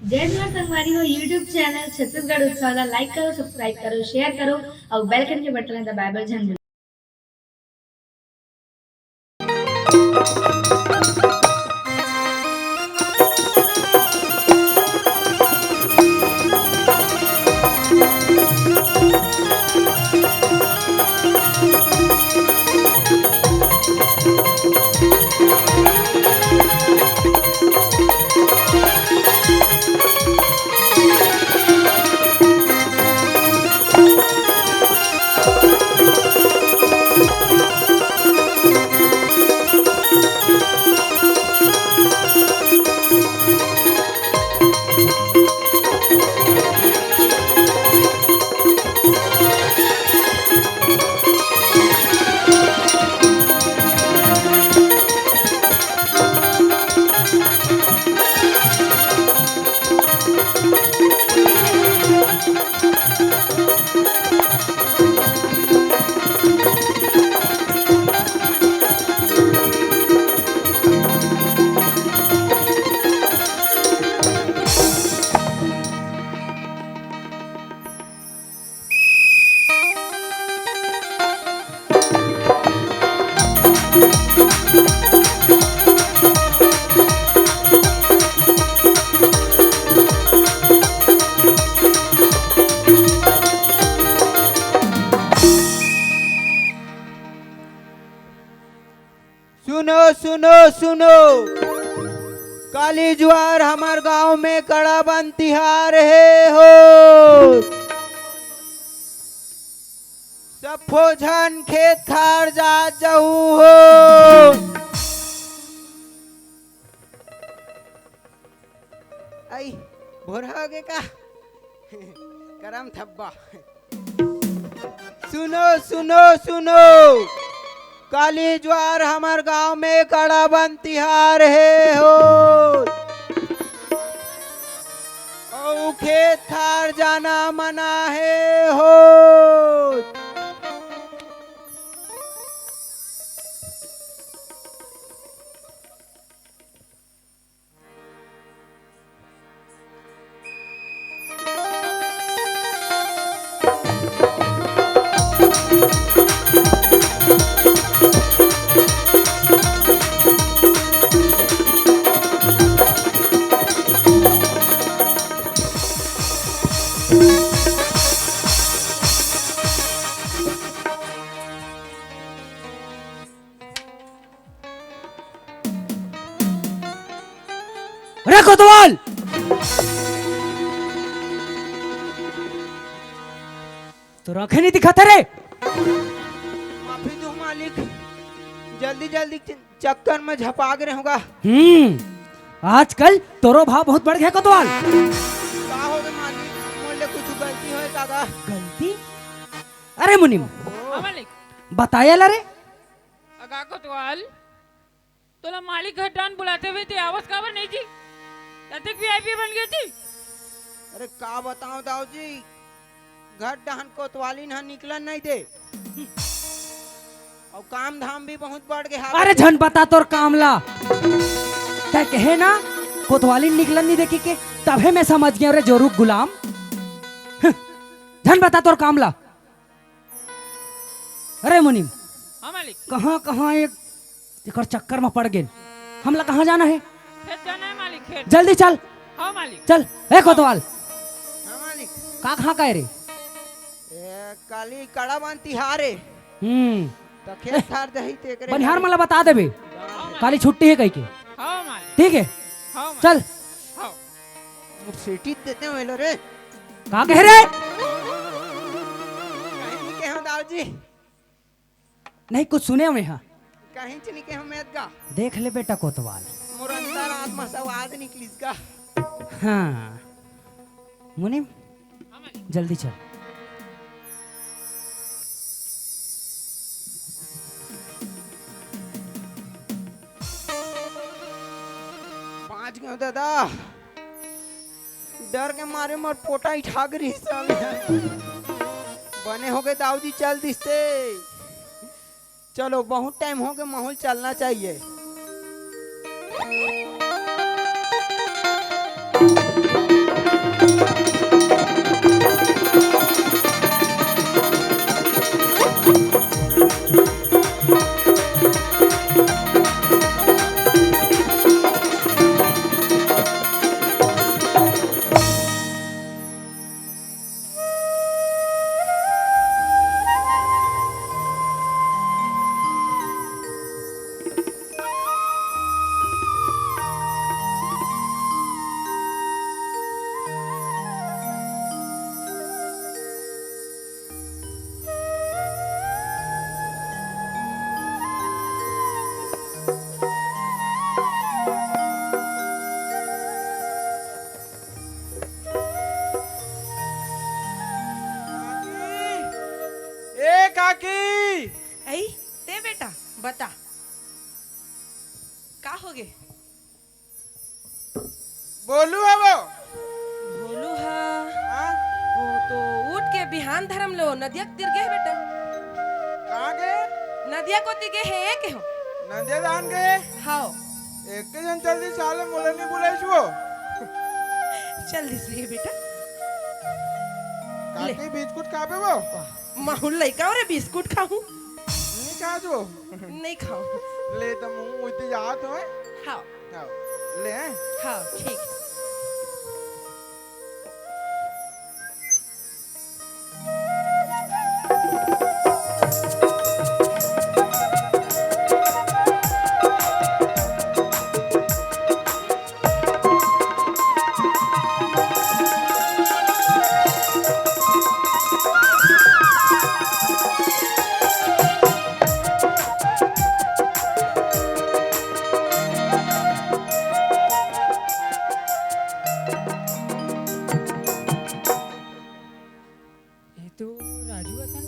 जय जवाहर संगवारी हो यूट्यूब चैनल छत्तीसगढ़ उत्सव ला लाइक करो सब्सक्राइब करो शेयर करो और बेल आइकन के बटन ला दबाए झन भूलो। सुनो सुनो सुनो। काली ज्वार हमार गांव में कड़ा बन तिहार है हो। सब फौजन खेत खार जा जाऊ हो। आई भोर हो गए का करम थब्बा। सुनो सुनो सुनो। काली ज्वार हमार गांव में कड़ा बन तिहार है हो। और खेत खार जाना मना है हो। अरे कोतवाल, तो आंखें नहीं दिखाते रे। माफी दो मालिक, जल्दी जल्दी चक्कर में झपा गए होगा। आजकल तोरो भाव बहुत बढ़ गया कोतवाल। का हो गए मालिक, मोले कुछ गलती होए कागा? गलती? अरे मुनिम मालिक बताया ला रे। अगा कोतवाल तोला मालिक घटान बुलाते हुए थे आवाज काबर नहीं थी तक वीआईपी बन गई थी। अरे का बताऊं दाऊ जी, घर डहन कोतवाली न निकलन नहीं दे और काम धाम भी बहुत बढ़ गया। अरे झन बता तोर कामला तय कहे ना कोतवाली निकलन नहीं देखी के तभे मैं समझ गया रे जोरू गुलाम। झन बता तोर कामला। अरे मुनिम हाँ मालिक कहाँ कहाँ एक चक्कर में पड़ गए। हमला कहाँ जाना है? खेत जाना है मालिक खेत। जल्दी चल। हाँ मालिक चल ए कोतवाल हाँ मालिक। का कहाँ कह रे? काली कड़ा बन तिहारे तो खेत खार दही तेकरे बनिहार मला बता देबे काली छुट्टी है कहीं के। हाँ मालिक ठीक है हाँ मालिक। चल। हाँ सीटी देते हो लो रे। का कह रे? कहीं के हो दाऊ जी, नहीं कुछ सुने में हाँ। कहीं चली के हम मैद का देख ले बेटा कोतवाल। मोर अंदर आत्मा सब आद निकली का। हाँ मुनिम हाँ मालिक। जल्दी चल। पाँच गए दादा, डर के मारे मोर पोटा उठा गई साले। बने हो गए दाऊ जी, चल दिसते। चलो बहुत टाइम हो गया, माहौल चलना चाहिए। भाई ते बेटा बता का हो गे बोलू है वो बोलू हा हाँ? ओ तो उठ के बिहान धर्म लो नदिया तिर गए बेटा कहाँ गए नदिया को ती गए है के हो नंदे दान गए हाओ एक के जन जल्दी साले मुले नहीं बुलाइस वो चल दिस रही बेटा काके बिस्कुट खा पे वो माहौल लइका रे बिस्कुट खाऊं नहीं खा जो नहीं खाऊं ले तो मुंह उते जात हो हाओ हाँ ले हैं हाओ ठीक है ये तो राजू असन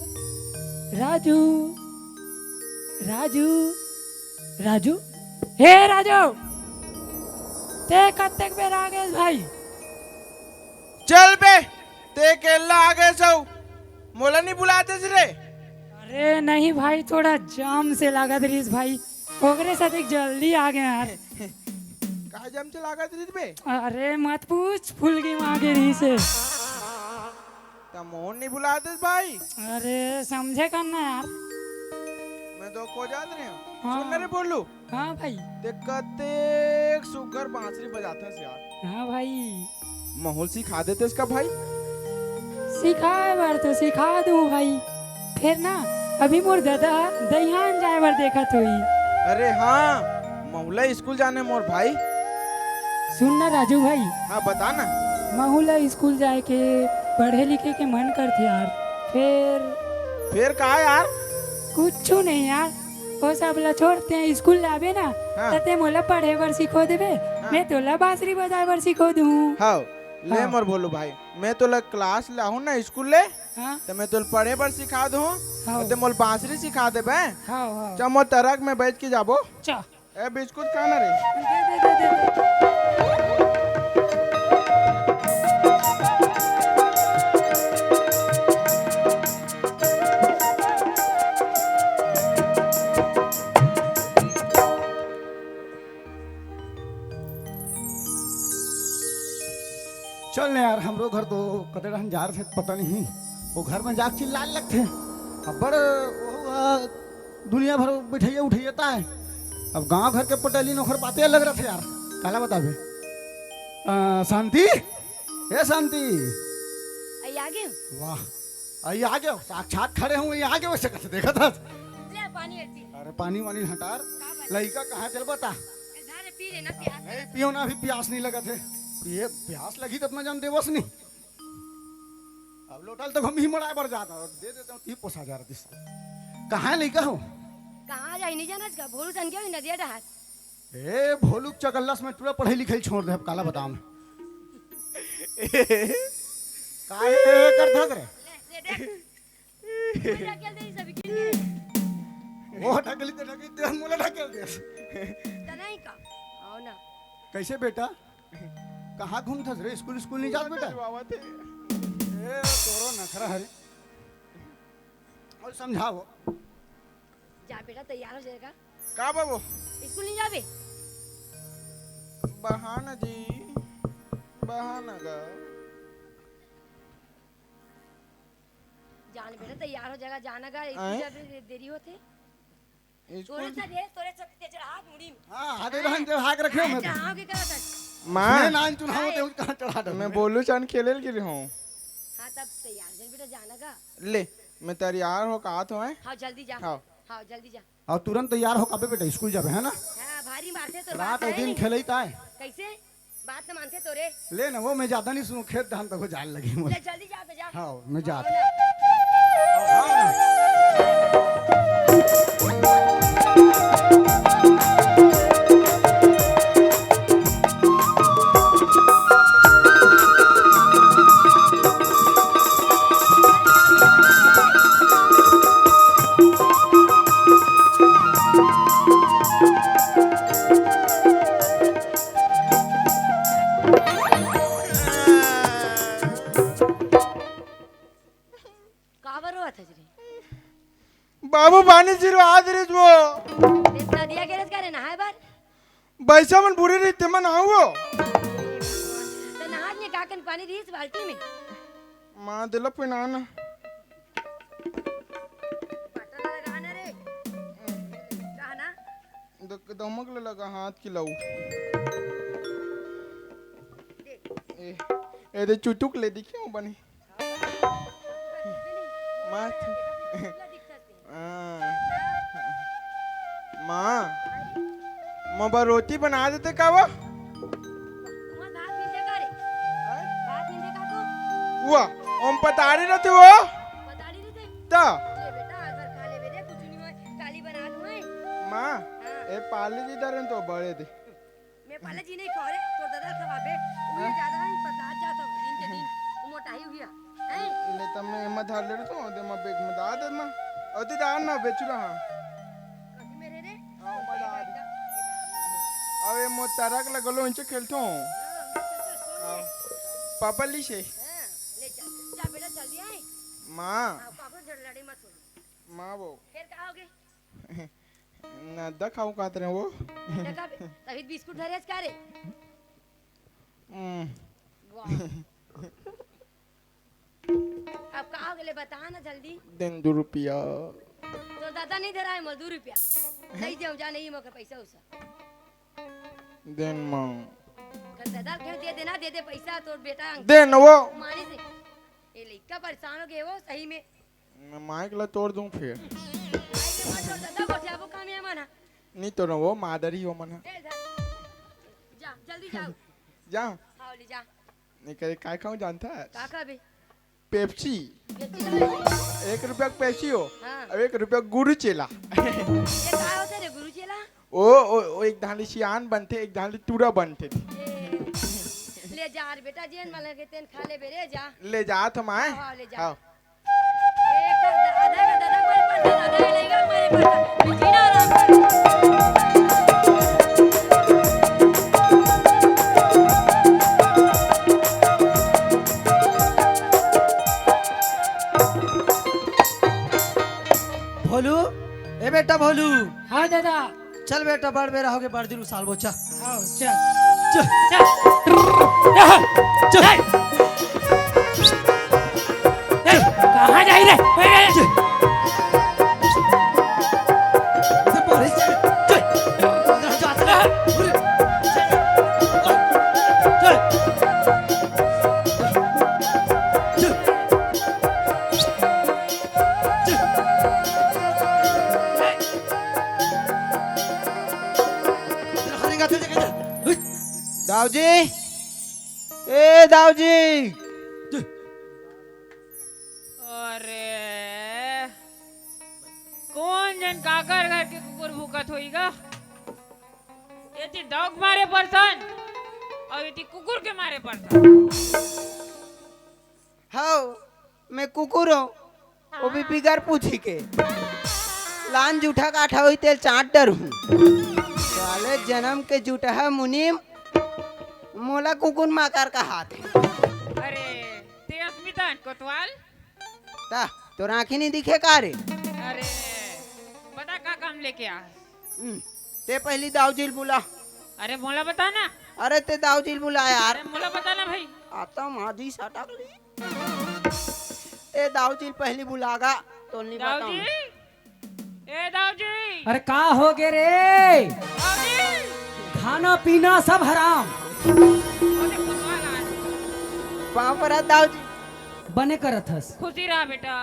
राजू राजू राजू हे राजू ते कत्तेक बेर आ गए भाई चल बे ते केला आगे सो मोला नहीं बुलाते रे अरे नहीं भाई थोड़ा जाम से लागत रहीस भाई ओकरे साथ एक जल्दी आ गए यार का जम से लागत रे बे अरे मत पूछ फुल की माँ के रही से ता मोहन नहीं बुलाते भाई अरे समझे करना यार मैं तो खो जात रहे हूँ हाँ। सुन रे बोलू हाँ भाई दिक्कते सुगर बांसुरी बजाता है यार हाँ भाई माहौल सिखा देते इसका भाई सिखाए बार तो सिखा दूँ भाई फिर ना अभी मोर दादा दहियान जाए बार देखा तो ही अरे हाँ महुला स्कूल जाने मोर भाई सुन ना राजू भाई हाँ बता ना माहौला स्कूल जाए के पढ़े लिखे के मन करते यार फिर कहा यार कुछ नहीं यार वो सब ला छोड़ते हैं स्कूल लावे ना हाँ। तते मोला पढ़े बर सिखो देबे मैं तोला बांसुरी बजाए बर सिखो दूँ हाँ ले हाँ। मोर बोलू भाई मैं तो क्लास लाहूं ना स्कूल ले हाँ तो मैं तो पढ़े पर सिखा दूं हाँ। तो मोल बांसुरी सिखा दे बे हाँ हाँ चमो तरक में बैठ के जाबो चा ए बिस्कुट खाना रे दे दे दे दे चल ना यार हमरो घर तो कदर हम जा रहे थे पता नहीं वो घर में जाके चिल्लाने लगते अब बड़ दुनिया भर बैठैया उठैता है अब गांव घर के पटेली नौकर बातें अलग रहे थे यार काला बताबे शांति ए शांति आई आ गए वाह आई आ गए साक्षात खड़े हूँ यहाँ आगे वैसे कैसे देखा था ले पानी हटी अरे पानी वानी हटार लड़का कहाँ चल बता धारे पी लेना प्यास नहीं पियो ना अभी प्यास नहीं लगा थे ये प्यास लगी तो मैं जान देवस नहीं अब लोटल तो हम ही मराए बर जाता दे देता हूँ ती पोसा जा रहा कहाँ है लड़का हो कहाँ जाई नहीं जाना इसका भोलू सन के नदिया डहार ए भोलू चकल्लस में पूरा पढ़ाई लिखाई छोड़ दे अब काला बताओ मैं काहे करता रे ले दे क्या दे सब किन वो ढकली दे मुला ढकेल दे नहीं का आओ ना कैसे बेटा कहाँ घूमता रे स्कूल स्कूल नहीं जाता बेटा ए तोरो नखरा है और समझाओ जा बेटा तैयार हो जाएगा का बाबू स्कूल नहीं जाबे बहाना जी बहाना का जान बेटा तैयार हो जाएगा जाना का आएं? जब देरी होते तोरे स्कूल से दे तोरे से तेज हाथ मुड़ी हाँ आधे रहन दे हाक रखे हो मैं चढ़ाओ के करा था माँ मैं नान चुनाव दे कहाँ चढ़ा दे मैं बोलू चांद खेले के लिए हूँ हाँ तब तैयार जन बेटा जाना का ले मैं तैयार हो कहा तो है हाँ जल्दी जा हाँ। हाँ जल्दी जा और तुरंत तैयार हो काबे बेटा स्कूल जाबे है ना हाँ भारी मारते तो रात बात और है दिन नहीं। खेले ताए कैसे बात न मानते तोरे ले ना वो मैं ज्यादा नहीं सुनूं खेत धान तक जाने लगी मुझे ले जल्दी जा तो जा हाँ मैं जा आओ ना। बाबू पानी सिरो आज रे जो नदिया के रस करे नहाए बार बैसा मन बुरे रीते मन आओ तो नहा ने काकन पानी रीस बाल्टी में मां दिल पिनाना बटन लगाना रे कहना दमक लगा हाथ की लाऊ ए दे चुटुक ले दिखे बनी मत माँ माँ रोटी बना देते का वो वहां भात नीचे करे भात नीचे का तो हुआ ओम पतारी रहते वो बताड़ी दे ता ले बेटा आज बार खा ले बेटे कुछ नहीं हुआ काली बना दूं है माँ ए पाली जी दरन तो बड़े दे मैं पाले जी नहीं खा रे तो दादा खवा बे वो ज्यादा नहीं पता जाता दिन के दिन मोटाई हुआ है ले तब मैं हिम्मत हार ले रहा तो दे माँ बेग में दा दे माँ अति दान ना बेच रहा कभी मेरे रे हाँ मैं दा दे अबे मो तरक लगलो इंचे खेलतो हूँ पापा ली से ले चल जा बेटा जल्दी आए माँ काको लड़ी मत छोड़ माँ वो फिर कहोगे ना दा खाऊं खाते रहे वो देखा तभी बिस्कुट धरेस का रे वाह अब कहोगे ले बता ना जल्दी दिन 2 रुपया तो दादा नहीं दे रहा है मोल 2 रुपया नहीं जाऊं जा नहीं मौका पैसा उसा दिन माँ कर दादा फिर दे देना दे दे पैसा तो बेटा दिन वो मानी से ये लड़का परेशान हो गए वो सही में मैं माइक ला तोड़ दूं फिर आई के मत छोड़ दादा गोठिया वो काम है माना नहीं तो ना वो मादरी हो मना ए जा जल्दी जाओ जा आओ ले जा नहीं करे काय खाऊं जानता है काका बे पेप्सी ये चिल्ला 1 रुपया पेप्सी हो हां और 1 रुपया गुरु चेला ये का होते रे गुरु चेला ओ एक धाली सियान बनते एक धाली टूरा बनते थे ले जा रे बेटा जेन माला के तेन खा ले बेरे जा ले जा तुम आए हाँ, ले जा। हाँ। एक आधा का दादा कोई पड़ता आधा लेगा मेरे पड़ता जीना आराम कर भोलू ए बेटा भोलू हाँ दादा चल बेटा बड़ बेरा हो गए बड़ दिन साल बोचा आओ चल चल चल कहाँ जा रहे दाऊजी ए दाऊजी अरे कौन जन काकर घर के कुकुर भूकत होईगा ये ती डॉग मारे परसन और ये ती कुकुर के मारे परसन हाँ मैं कुकुर हूँ वो भी बिगर पूछी के लान जूठा काठा हुई तेल चाट डर हूँ साले जन्म के जूठा है मुनीम मोला कुकुर माकार का हाथ है अरे ते अस्मिता कोतवाल ता तो आँखें नहीं दिखे का रे अरे बता का काम लेके आ ते पहली दाऊजी बुला अरे मोला बता ना अरे ते दाऊजी बुला यार अरे मोला बता ना भाई आता माधी सटक ली ते दाऊजी पहली बुलागा तो नहीं दाऊजी बताऊं ए दाऊजी अरे का हो गए रे दाऊजी खाना पीना सब हराम ओने कोतवाल आ पाँव पर दाऊजी बने करत हस खुशी रहा बेटा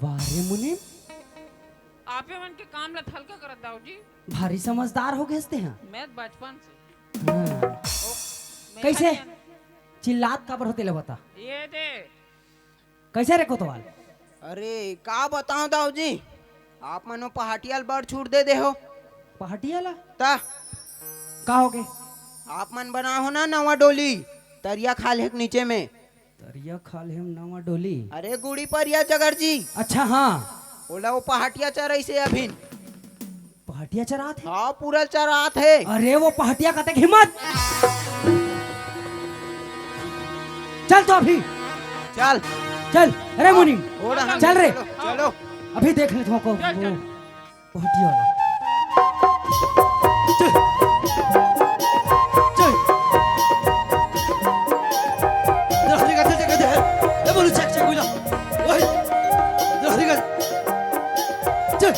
वाह रे मुनीम आपे मन के काम ला हल्का करत दाऊजी भारी समझदार हो गए हैं मैं बचपन से हाँ। मैं कैसे खाली- चिल्लात काबर होते ले बता ये दे कैसे रे कोतवाल अरे का बताऊं दाऊजी आप मनो पहाटियाल बड़ छूट दे हो पहाटियाला ता का हो गए आप मन बना हो ना नवा डोली तरिया खाल है नीचे में तरिया खाल हम नवा डोली अरे गुड़ी पर या जगर जी अच्छा हाँ बोला वो पहाटिया चरई से अभी पहाटिया चरात है हाँ पूरा चरात है अरे वो पहाटिया का तक हिम्मत चल तो अभी चल चल अरे मुनीम हो रहा चल रे चलो अभी देख लेते हो को चल, चल। पहाटिया वाला चल चल हरी का चल चल ए बोलू चेक चेक बोला ओए हरी का चल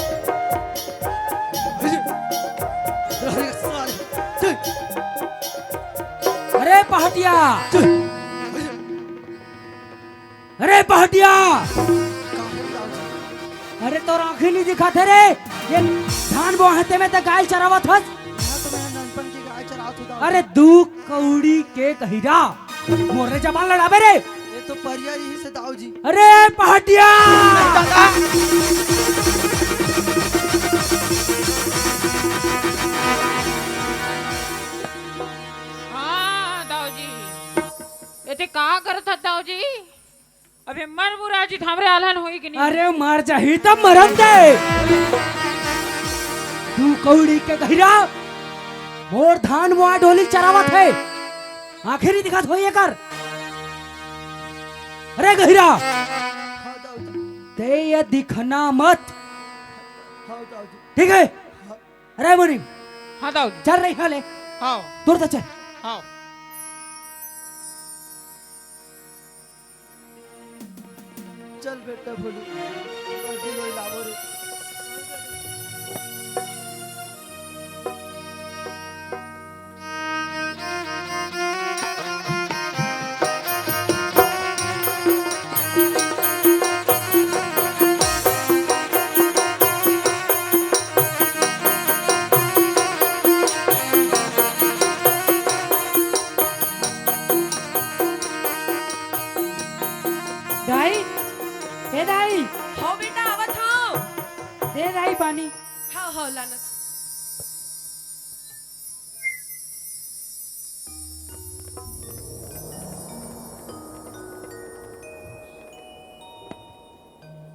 हरी का चल अरे पहाटिया अरे पहाटिया अरे तो आंखें नहीं दिखा थे रे ये धान बोहाते में तो गाय चरावत हस तो मैं ननपन की गाय चरात हूं अरे दू कौड़ी के कहिरा मोरे जबान लड़ाबे रे ये तो परिया यही से दाऊ जी अरे पहाटिया हाँ दाऊजी ये का करत था दाऊजी अबे मन बुरा जी हमरे आलन होई कि नहीं अरे मर जाही तब मरम दे तू कौड़ी के कहिरा मोर धान मुआ ढोली चरावत है आखिरी दिखात होई कर अरे गहिरा हां दाऊ जी ते ये दिखना मत हां दाऊ जी ठीक है अरे मुनीम हाँ दाऊजी चल रही हाले हाँ दूर तक चल हाँ चल बेटा बोलू बाकी लोई लावो रे दाई हे दाई हो बेटा आवत हो दे दाई पानी हाँ हाँ लानत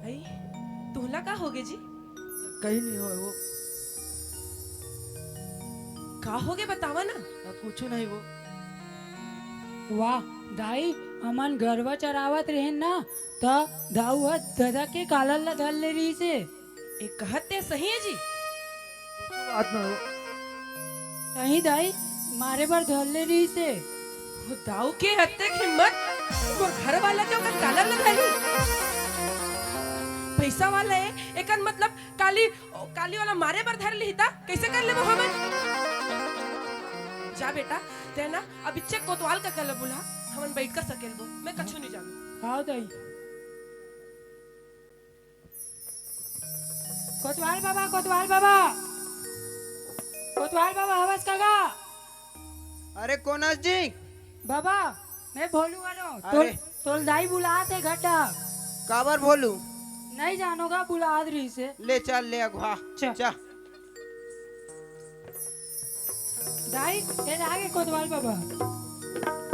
आई तुहला का होगे जी कहीं नहीं हो वो का होगे बतावा ना कुछ नहीं वो वाह दाई अमन गरवा चरावत रहेन ना त दाऊ ह दादा के कालल ला धर ले रही से एक कहते सही है जी बात ना हो सही दाई मारे बार धर ले रही से वो दाऊ के हत्ते की हिम्मत वो घर वाला जो का कालर लगाई पैसा वाला है एकन मतलब काली काली वाला मारे पर धर ली था कैसे कर ले वो हमन जा बेटा ते ना अब इच्छे कोतवाल का कल बुला हमन बैठ कर सकेल वो मैं कछु नहीं जानू हाँ दाई कोतवाल बाबा कोतवाल बाबा कोतवाल बाबा आवाज कागा अरे कोनस जी बाबा मैं भोलू वालो अरे। तोल दाई बुलाते घटा काबर बोलू नहीं जानोगा बुला रही से ले चल ले अगवा चल। चा दाई ये आगे कोतवाल बाबा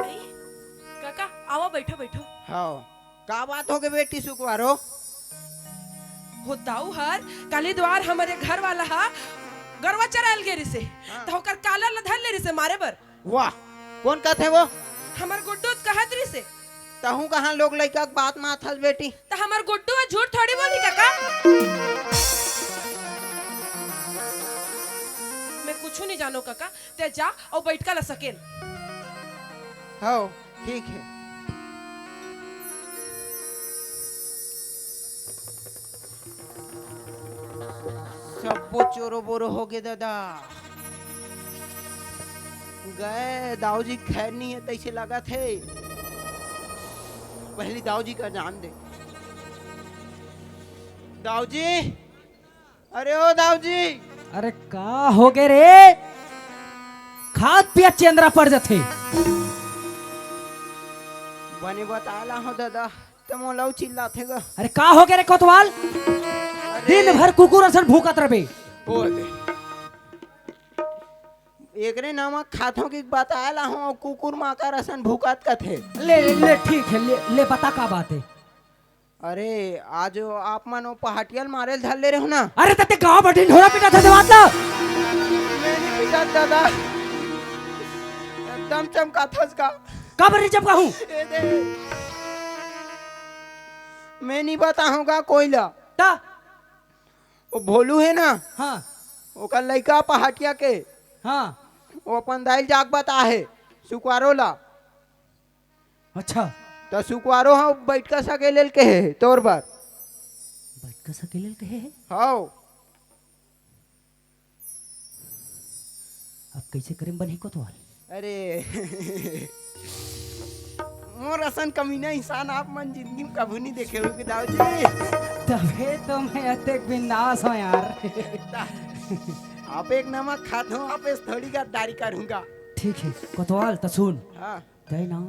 आई काका आओ बैठो बैठो हाँ का बात हो गई बेटी सुखवारो हो दाऊ हर काली द्वार हमारे घर वाला हा गरवा चराल गेरी से हाँ। तो होकर काला ल धर ले रही से मारे बर वाह कौन कहते वो हमर गुड्डू कहत रही से तहू कहाँ लोग लड़का के बात में आथल बेटी तो हमर गुड्डू आ झूठ थोड़ी बोली काका मैं कुछ नहीं जानो काका ते जा और बैठ कर ला सकेल हाँ ठीक है सब चोरो बोरो हो गए दादा गए दाऊ जी खैर नहीं है तैसे लगा थे पहली दाऊ जी का जान दे दाऊ जी अरे ओ दाऊ जी अरे का हो गए रे खाद पिया चंद्रा पड़ जाते बने बताला हो दादा तुम मोलाऊ चिल्ला थे गा अरे का हो गए रे कोतवाल दिन भर कुकुर असन भूकत रहे बोले एकरे नामा खातों की बताला हूँ कुकुर माका रसन भूकत का थे ले ले ठीक है ले बता का बात है अरे आज आप मनो पहाटियल मारे धर ले रहे हो ना अरे तते गांव बटी ढोरा पिटा था बात ला मैंने पिटा दादा एकदम चमका था उसका का बरी जब कहूं ए दे। मैं नहीं बताऊंगा कोई ला ता वो भोलू है ना, हाँ ओकर लड़का पहाटिया के, हाँ वो अपन दाइल जाग बता है सुकुआरो ला। अच्छा तो सुकुआरो हाँ बैठ का सके लेल के है तोर बार। बैठ का सकेले कहे है। हाँ अब कैसे करें बनी कोतवाल? अरे मोर असन कमीना इंसान आप मन जिंदगी में कभी नहीं देखे हो दाऊ जी। तबे तो मैं अतेक बिंदास हूँ यार। आप एक नमक खाते हो, आप इस थोड़ी गद्दारी करूंगा। ठीक है कोतवाल तो सुन, हाँ तय ना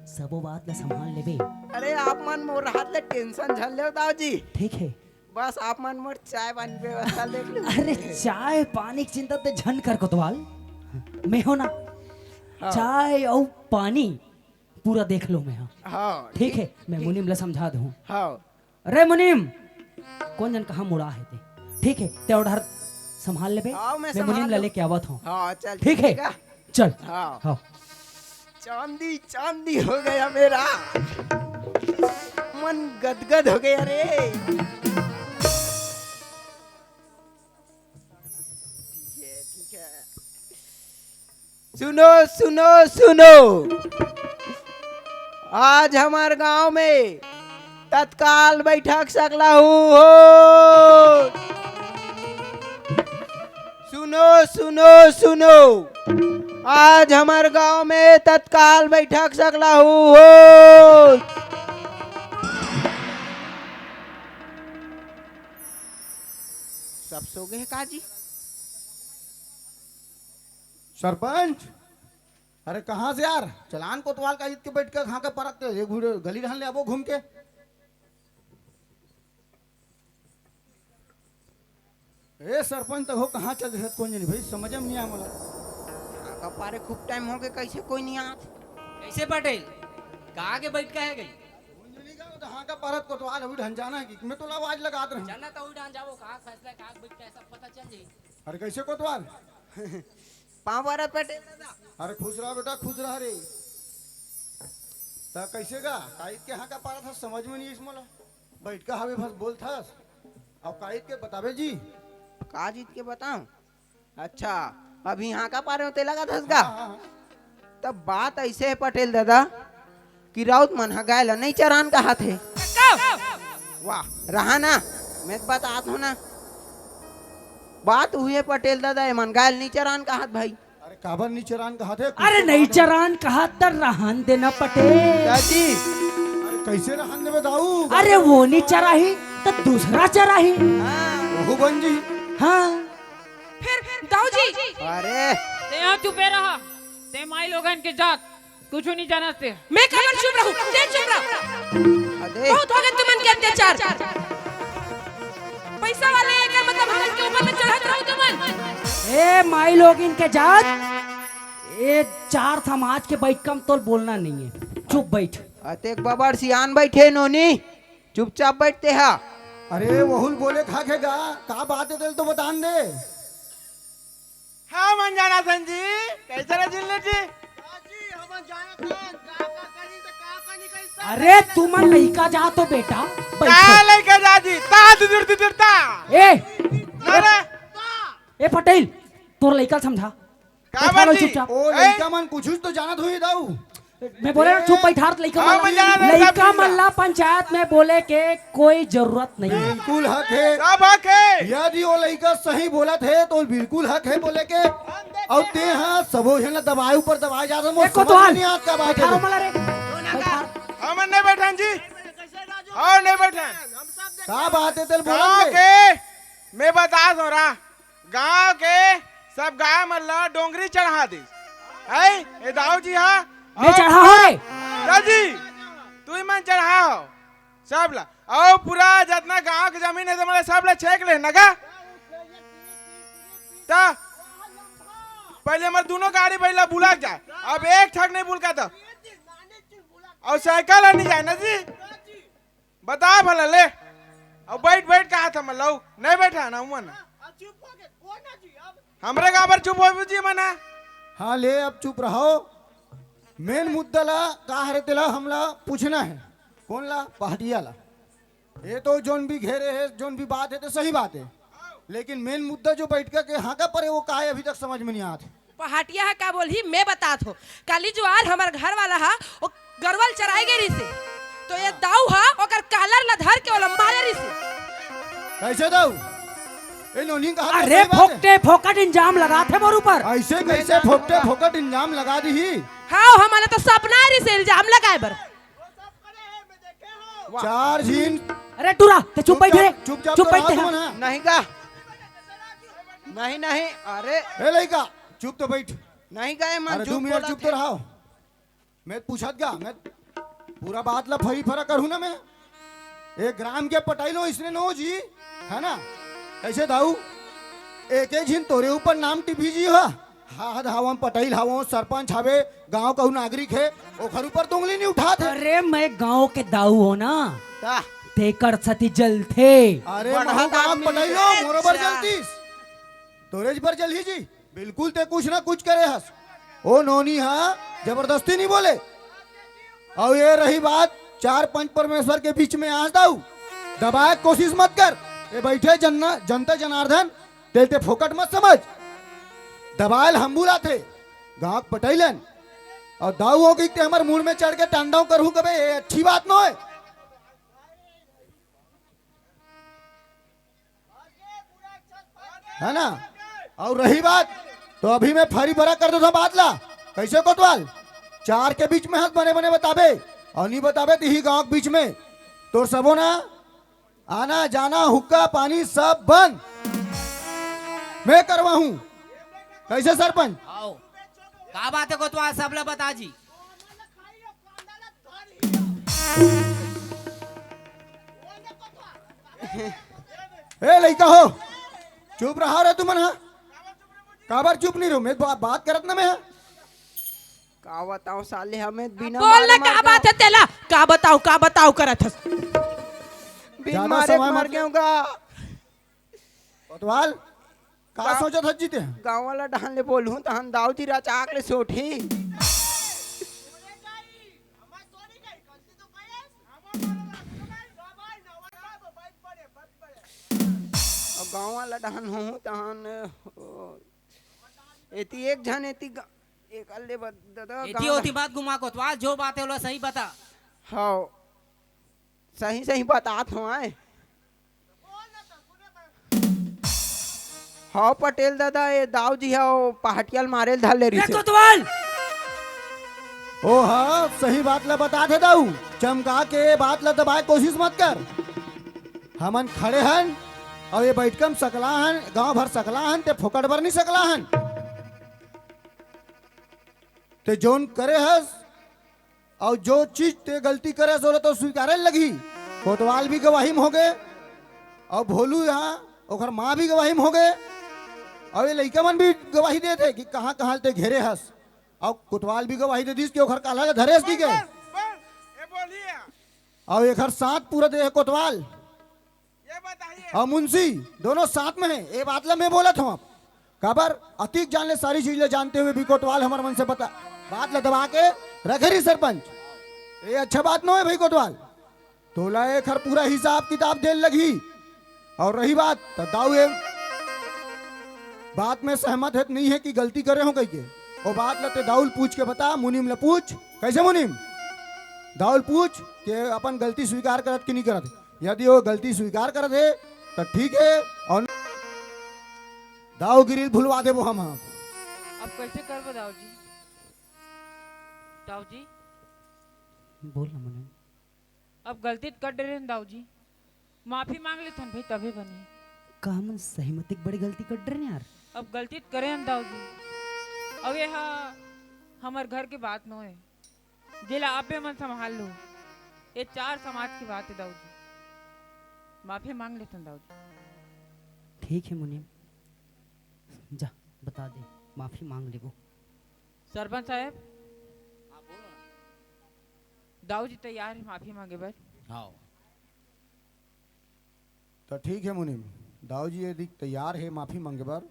सबो बात ला संभाल लेबे। अरे आप मन मोर हाथ ले टेंशन झल ले दाऊ जी। ठीक है। बस आप मन मोर चाय पानी व्यवस्था देख लो। अरे चाय पानी की चिंता ते झन कर कोतवाल, मैं हो ना। हाँ। चाय और पानी पूरा देख लो मैं। हाँ ठीक है, मैं मुनीम ला समझा दूँ। हाँ अरे मुनीम, कौन जन कहाँ मुड़ा है ते? ठीक है, ते ऑर्डर संभाल ले बे। हाँ, मैं मैं मुनीम संभाल ला लूँ। लेके आवत हूँ। हाँ चल ठीक है, चल। हाँ हाँ चांदी चांदी हो गया मेरा, मन गदगद हो गया रे। ठीक है। सुनो सुनो सुनो, आज हमारे गांव में तत्काल बैठक सकला हूँ हो। सुनो सुनो सुनो, आज हमारे गांव में तत्काल बैठक सकला हूँ हो। सब सो गए काजी? सरपंच, अरे कहाँ से यार? चलान कोतवाल का ईद के बैठ के कहाँ के परत एक गली रहन ले अब घूम के। ए सरपंच तो हो कहाँ चल रहे कौन जानी भाई, समझ में नहीं आ मला। कपारे खूब टाइम हो गए, कैसे कोई नहीं आत? कैसे पटेल कहाँ के बैठ के है गई? कहाँ का परत कोतवाल अभी ढन जाना है कि मैं तो आवाज लगा रहा हूँ। जाना तो उड़ान जाओ, कहाँ फैसला कहाँ बैठ के सब पता चल जाए। अरे कैसे कोतवाल? पाँव बारह पेटे अरे खुश रहा बेटा, खुश रहा रे। ता कैसे गा काइद के यहाँ का पारा था समझ में नहीं इस मोला। बैठ का हवे बस बोल था। अब काइद के बतावे जी। का जीत के बताऊं? अच्छा अभी यहाँ का पारे होते लगा धसगा। तब बात ऐसे है पटेल दादा कि राउत मन गायल नहीं चरान का हाथ है। वाह रहा ना, मैं तो बतात हूँ ना। बात हुई है पटेल दादा, मन गायल नहीं चरान का हाथ भाई। अरे काबर नीचरान का हाथ है? अरे नहीं चरान कहा तर रहन देना पटेल। दादी अरे कैसे रहन दे बताऊ? अरे वो नहीं चराही तो दूसरा चराही। ओहो बन जी। हाँ फिर दाऊ जी अरे ते यहाँ चुपे रहा, ते माई लोगन के जात कुछ नहीं जानते। मैं कमर चुप रहूं, ते चुप रहो। अरे बहुत हो गए तुमन के अत्याचार। पैसा वाले एकर मतलब हमन के ऊपर में चढ़त रहू तुमन। ए माई लोग इनके जात, ये चार समाज के बैठ कम तो बोलना नहीं है, चुप बैठ। अतेक बबर सियान बैठे नोनी, चुपचाप बैठते हा। अरे वहुल बोले खा खेगा का बात है तो बतान दे। हाँ मन जाना संजी, कैसे रह जिले जी? अरे तुम लड़का जा तो बेटा का बैठो। लेके जाजी ता दुरता ए नरे ए पटेल, तोर लड़का समझा। का बैठा लो बाजी? चुपचाप। ओ लड़का मन कुछ तो जाना थोड़ी दाऊ। मैं बोले ना चुप बैठार लड़का हाँ, मैं जाना नहीं, सब लड़का ठीक है। मल्ला पंचायत में बोले के कोई जरूरत नहीं है। बिल्कुल हक है। सब हक है। यदि वो लड़का सही बोला थे तो बिल्कुल हक है बोले के। और ते हाँ सबो जन दबाए ऊपर दबाए जा रहे एक कोतवाल नहीं आता बात बैठारो है। मला रे बैठार। हम नहीं बैठन जी, और नहीं बैठन। का बात है तेल गाँव बोला के मैं बता दो रहा, गाँव के सब गाय मल्ला डोंगरी चढ़ा दी है। ए दाऊ जी हाँ मैं चढ़ा हो रे। दादी तू ही मन चढ़ाओ सब ला। और पूरा जितना गांव की जमीन है तुम्हारे सब ला छेक ले नगा। ता पहले हमारे दोनों गाड़ी पहले बुला जाए, अब एक ठग नहीं बुल का था। और साइकिल नहीं जाए ना जी, बता भला ले। और बैठ बैठ कहा था मैं लऊ नहीं बैठा ना मन हमरे गाबर चुप हो जी मना। हाँ ले अब चुप रहो। मेन मुद्दा ला का हरे तेला हमला पूछना है। कौन ला? पहाड़िया ला। ये तो जोन भी घेरे है जोन भी बात है तो सही बात है। लेकिन मेन मुद्दा जो बैठ के हाँ का पर है वो का है अभी तक समझ में नहीं आता। पहाटिया है का बोली मैं बतात हो। काली ज्वार हमार घर वाला हा वो गरवल चराई गेरी से तो ये दाऊ हा ओकर कालर ला धर के ओला मारे से। कैसे दाऊ ए नोनी कहा अरे फोकटे फोकट इंजाम लगा थे मोर ऊपर। ऐसे कैसे फोकटे फोकट इंजाम लगा दी ही। हाँ हमारे तो सपना है से इल्जाम लगाए बर। 4 झीन अरे टूरा ते चुप बैठ रे चुपचाप चुप तो बैठ रहा रे। तुम ना। नहीं का नहीं नहीं अरे ए लइका चुप तो बैठ। नहीं गए मन अरे 2 मिनट चुप तो रहो। मैं पूछत गा मैं पूरा बात ला फरी फरा करूँ ना मैं। एक ग्राम के पटाइलो इसने नो जी है ना। कैसे दाऊ एक झिन तोरे ऊपर नाम टिपी जी हो। हाथ हावम पटाइल हावो सरपंच हावे गांव कहू नागरिक है ओखर ऊपर तुंगली नहीं उठा थे। अरे मैं गांव के दाऊ हो ना ता तेकर सती जल थे। अरे बढ़ा महू गांव आदमी पटाइलो रे, मोरोबर अच्छा। जलतीस तोरेज पर जल ही जी बिल्कुल ते कुछ ना कुछ करे हस। ओ नोनी हाँ जबरदस्ती नहीं बोले। और ये रही बात 4-5 परमेश्वर के बीच में आज दाऊ दबाए कोशिश मत कर। ये बैठे जनता जनार्दन तेलते फोकट मत समझ। दबायल हम बुला थे गांव पटैलन और दाऊ हो कि हमार मुंह में चढ़ के टांडाव करूं कबे ये अच्छी बात न है। है ना। और रही बात तो अभी मैं फरी भरा कर दो था बादला कैसे कोतवाल 4 के बीच में हाथ बने बने बताबे और नहीं बताबे तो ही गांव के बीच में तो सबो ना आना जाना हुक्का पानी सब बंद मैं करवा हूं। कैसे सरपंच आओ का बात है कोतवाल सब ला बता जी। ए लइका हो चुप रहा रे तुमन हा काबर चुप नहीं रहो मैं बात करत ना मैं हा? का बताओ साले हमें बिना बोल ना मारे का बात है तेला का बताओ करत हस। बिन ज्यादा मारे समय मर मत- गया का कोतवाल का सोचत हज जीते गाँव वाला डाल ले बोलूं तो हम दाऊ जी राचाक ले सोठी और गाँव वाला डाहन हूँ तहन एती एक जन एती एक अल्ले दादा एती होती बात घुमा कोतवाल जो बात है वो सही बता। हाँ सही सही बात हो आए। हाँ पटेल दादा ये दाऊ जी है पहाटियाल मारे धाले रही रे कोतवाल ओ हाँ सही बात ला बता थे दाऊ चमका के बात ला दबाए कोशिश मत कर। हमन खड़े हन और ये बैठकम सकला हन गांव भर सकला हन ते फोकट भर नहीं सकला हन ते जोन करे हस और जो चीज ते गलती करे सो तो स्वीकारे लगी। कोतवाल भी गवाही में हो गए और भोलू यहाँ ओकर माँ भी गवाही में हो गए और ये लइका मन भी गवाही दे थे कि कहाँ कहाँ ते घेरे हस और कोतवाल भी गवाही दे दी कि ओखर काला धरे की गए और एक साथ पूरा दे है कोतवाल और मुंशी दोनों साथ में है। ये बात ला मैं बोला था आप काबर अतीक जान ले सारी चीजें जानते हुए भी कोतवाल हमारे मन से बता बात ला दबा के रखे रही सरपंच ये अच्छा बात न है भाई कोतवाल तोला एक हर पूरा हिसाब किताब देने लगी। और रही बात तो दाऊ ये बात में सहमत है नहीं है कि गलती करे हो कहीं के वो बात लते दाऊल पूछ के बता मुनीम ला पूछ कैसे मुनीम दाऊल पूछ के अपन गलती स्वीकार करत कि नहीं करत। यदि वो गलती स्वीकार करत है तो ठीक है और दाऊ गिरी भुलवा दे वो हम अब कैसे कर दाऊ जी। दाऊ जी बोल ना मुनीम। अब गलती कर डे रहे दाऊ जी माफी मांग ले थन भाई तभी बनी। का हम सहमति बड़ी गलती कर रहे हैं यार। अब गलती करे हम दाऊ जी अब ये हमार घर की बात न है जिला आपे मन संभाल लो ये 4 समाज की बात है दाऊ जी माफी मांग लेते दाऊ जी। ठीक है मुनीम जा बता दे माफी मांग ले वो। सरपंच साहब दाऊ जी तैयार है माफी मांगे बस। आओ तो ठीक है मुनीम दाऊ जी यदि तैयार है माफी मांगे बार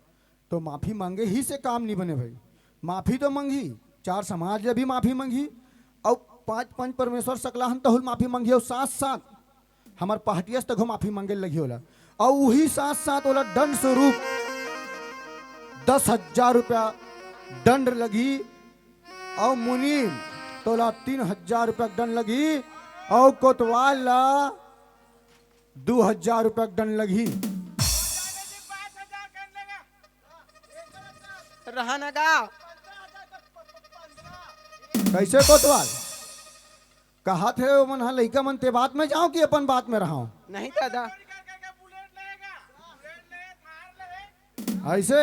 तो माफी मांगे ही से काम नहीं बने भाई। माफी तो मांगी 4 समाज ने भी माफी मांगी और 5 परमेश्वर सकलाहन तहुल माफी मांगी और साथ साथ हमार पहाटियस तक माफी मांगे लगी होला और वही साथ साथ ओला दंड स्वरूप 10,000 रुपया दंड लगी और मुनीम तोला 3,000 रुपया दंड लगी और कोतवाल ला 2,000 रुपया दंड लगी। रहना का कैसे कोतवाल कहा थे वो मन लड़का मन ते बात में जाओ कि अपन बात में रहा नहीं दादा ऐसे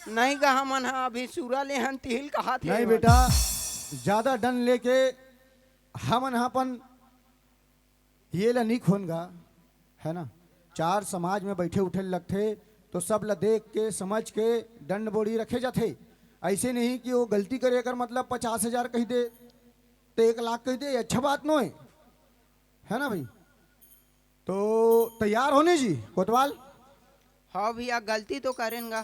नहीं कहा मन अभी सूरा ले हन तिल कहा थे नहीं बेटा ज्यादा दंड लेके हम अपन ये ला नहीं खोनगा है ना। चार समाज में बैठे उठे लगते तो सब ला देख के समझ के दंड बोड़ी रखे जाते। ऐसे नहीं कि वो गलती करे अगर मतलब 50,000 कह दे तो 1 लाख कह दे, अच्छा बात नो है ना भाई। तो तैयार होने जी कोतवाल। हाँ भैया गलती तो करेंगा।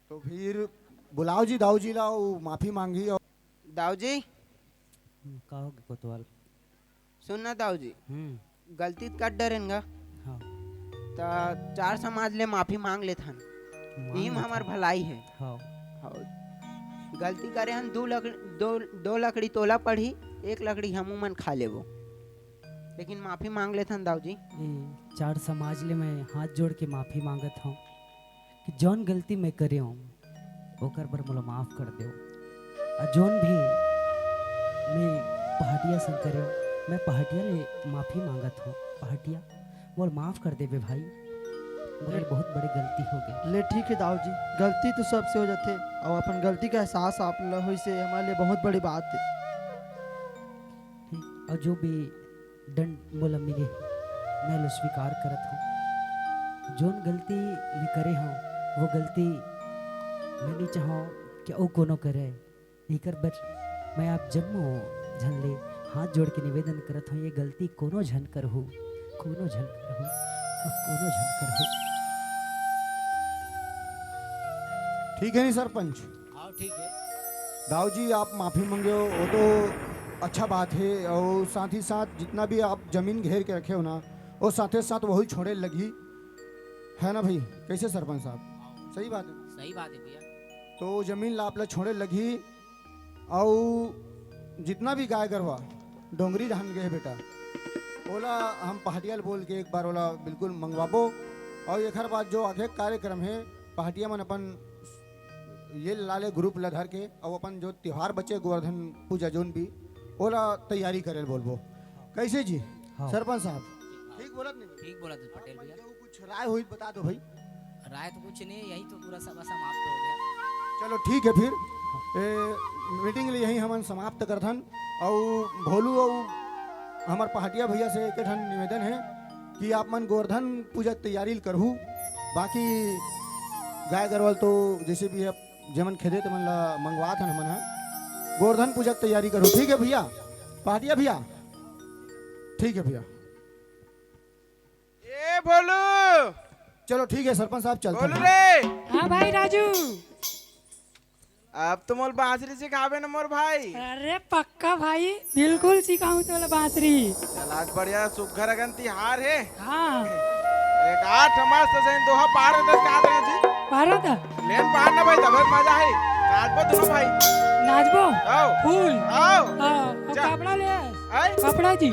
तो फिर बुलाओ जी दाऊ जी लाओ माफी मांगी। और दाऊ जी कहोगे कोतवाल। सुनना दाऊ जी गलती कर डरेंगा हाँ तो चार समाज ले माफी मांग ले थन टीम हमार भलाई है। हाँ हाँ, गलती करे हम दो लकड़ी तोला पड़ी 1 लकड़ी हम मन खा लेबो लेकिन माफी मांग ले थन दाऊ जी। ये चार समाज ले मैं हाथ जोड़ के माफी मांगत हूँ कि जौन गलती मैं करे हूँ ओकर बर मोला माफ कर दो। और जौन भी मैं पहाटिया संग करे हूँ मैं पहाटिया ले माफी मांगत हूँ। पहाटिया मोर माफ कर देबे भाई, मोर बहुत बड़ी गलती हो गई। ले ठीक है दाऊ जी, गलती तो सबसे हो जाते और अपन गलती का एहसास आप ला होई से हमारे लिए बहुत बड़ी बात है। और जो भी दंड मोला मिले मैं लो स्वीकार करत हूँ। जोन गलती मैं करे हूँ वो गलती मैं नहीं चाहूँ कि ओ कोनो करे। एकर बर मैं आप जन्मो झन ले हाथ जोड़ के निवेदन करत हूँ ये गलती कोनो झन कर हो, कोनो झन कर हो और कोनो झन कर हो। ठीक है नहीं सरपंच। हाँ ठीक है। दाऊ जी आप माफी मांगे हो वो तो अच्छा बात है और साथ ही साथ जितना भी आप जमीन घेर के रखे हो ना वो साथ साथ वही छोड़े लगी है ना भाई। कैसे सरपंच साहब सही बात है। सही बात है भैया। तो जमीन लापला छोड़े लगी और जितना भी गाय गरवा डोंगरी धान गए बेटा ओला हम पहाटियाल बोल के एक बार ओला बिल्कुल मंगवाबो। और एक बात जो आगे कार्यक्रम है पहाटिया मन अपन ये लाले ग्रुप ला धर के और अपन जो त्योहार बचे गोवर्धन पूजा जोन भी ओला तैयारी करे बोलबो। कैसे जी हाँ। सरपंच साहब ठीक बोलत नहीं। ठीक बोला तू पटेल भैया। कुछ राय हुई बता दो भाई। राय तो कुछ नहीं, यही तो पूरा सभा समाप्त हो गया। चलो ठीक है फिर मीटिंग ले यही हम समाप्त करथन। और भोलू और हमार पहाटिया भैया से एक ठन निवेदन है कि आप मन गोवर्धन पूजा तैयारी करहू। बाकी गाय गरवल तो जैसे भी है जमन खेदे तो मन ला मंगवा था हमन है गोवर्धन पूजा तैयारी करो। ठीक है भैया पहाटिया भैया ठीक है भैया। ए बोलू चलो ठीक है सरपंच साहब चलते बोलू हैं। रे हाँ भाई राजू। अब तो मोर बांसुरी सिखावे ना मोर भाई। अरे पक्का भाई बिल्कुल सिखाऊं तो बांसुरी। चल आज बढ़िया सुघर अगन तिहार है। हाँ एक 8 मस्त से दोहा पार 10 का आदरा जी पारो था लेन पार ना भाई तब मजा है। नाचबो दोनों भाई नाचबो आओ फूल आओ और जा। कपड़ा ले आई कपड़ा जी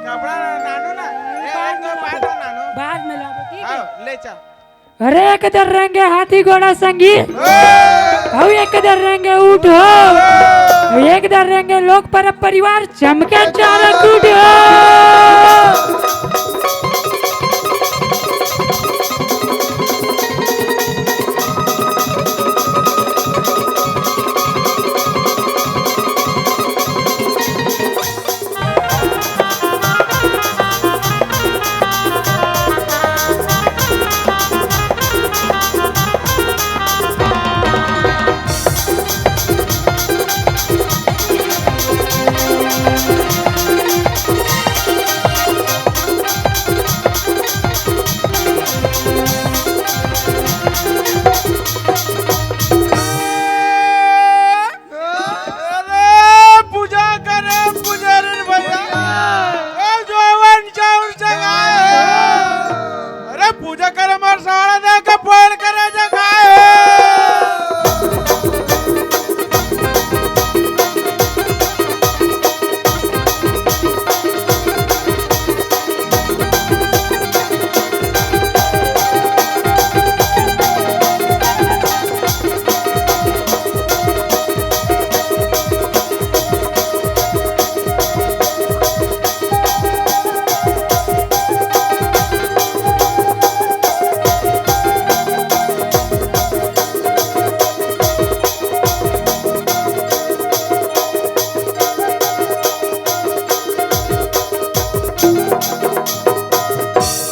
कपड़ा नानो ना एक दो पार नानो बाद में लाबो ठीक है। आओ ले चा। अरे एक दर रहेंगे हाथी घोड़ा संगी और एक दर रहेंगे ऊँट हो एक दर रहेंगे लोग पर परिवार चमके चारा कूट हो।